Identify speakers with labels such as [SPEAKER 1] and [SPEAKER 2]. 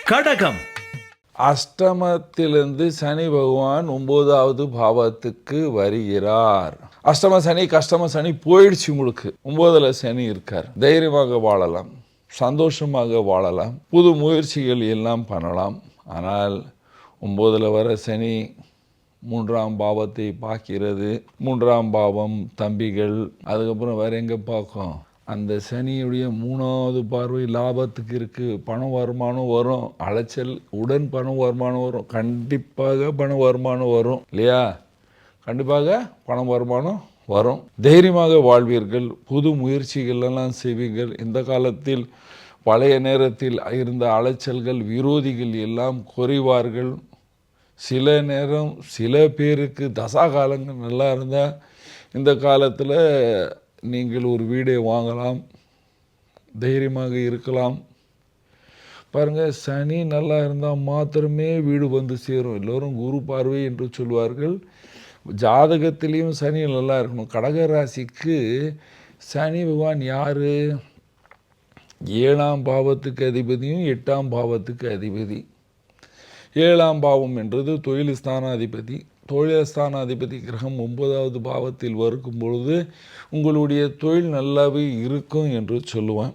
[SPEAKER 1] கடகம்
[SPEAKER 2] அஷ்டமத்திலிருந்து சனி பகவான் 9வது பாவத்துக்கு வருகிறார். அஷ்டம சனி கஷ்டம சனி போயிடுச்சு. உங்களுக்கு 9ல் சனி இருக்கார். தைரியமாக வாழலாம், சந்தோஷமாக வாழலாம், புது முயற்சிகள் எல்லாம் பண்ணலாம். ஆனால் 9ல் வர சனி 3ஆம் பாவத்தை பார்க்கிறது. 3ஆம் பாவம் தம்பிகள், அதுக்கப்புறம் வேற எங்கே பார்க்கும்? அந்த சனியுடைய 3வது பார்வை லாபத்துக்கு இருக்குது. பண வருமானம் வரும், அலைச்சல் உடன் பண வருமானம் வரும், கண்டிப்பாக பண வருமானம் வரும் இல்லையா? கண்டிப்பாக பண வருமானம் வரும். தைரியமாக வாழ்வீர்கள், புது முயற்சிகளெல்லாம் செய்வீர்கள். இந்த காலத்தில் பழைய நேரத்தில் இருந்த அலைச்சல்கள் விரோதிகள் எல்லாம் குறைவார்கள். சில நேரம் சில பேருக்கு தசாகாலங்கள் நல்லா இருந்தால் இந்த காலத்தில் நீங்கள் ஒரு வீடை வாங்கலாம், தைரியமாக இருக்கலாம். பாருங்கள், சனி நல்லா இருந்தால் மாத்திரமே வீடு வந்து சேரும். எல்லோரும் குரு பார்வை என்று சொல்வார்கள். ஜாதகத்திலையும் சனி நல்லா இருக்கணும். கடக ராசிக்கு சனி பகவான் யார்? 7ஆம் பாவத்துக்கு அதிபதியும் 8ஆம் பாவத்துக்கு அதிபதி. 7ஆம் பாவம் என்றது தொழில் ஸ்தானாதிபதி. தொழில் ஸ்தானாதிபதி கிரகம் 9வது பாவத்தில் வரும் பொழுது உங்களுடைய தொழில் நல்லாவே இருக்கும் என்று சொல்லுவேன்.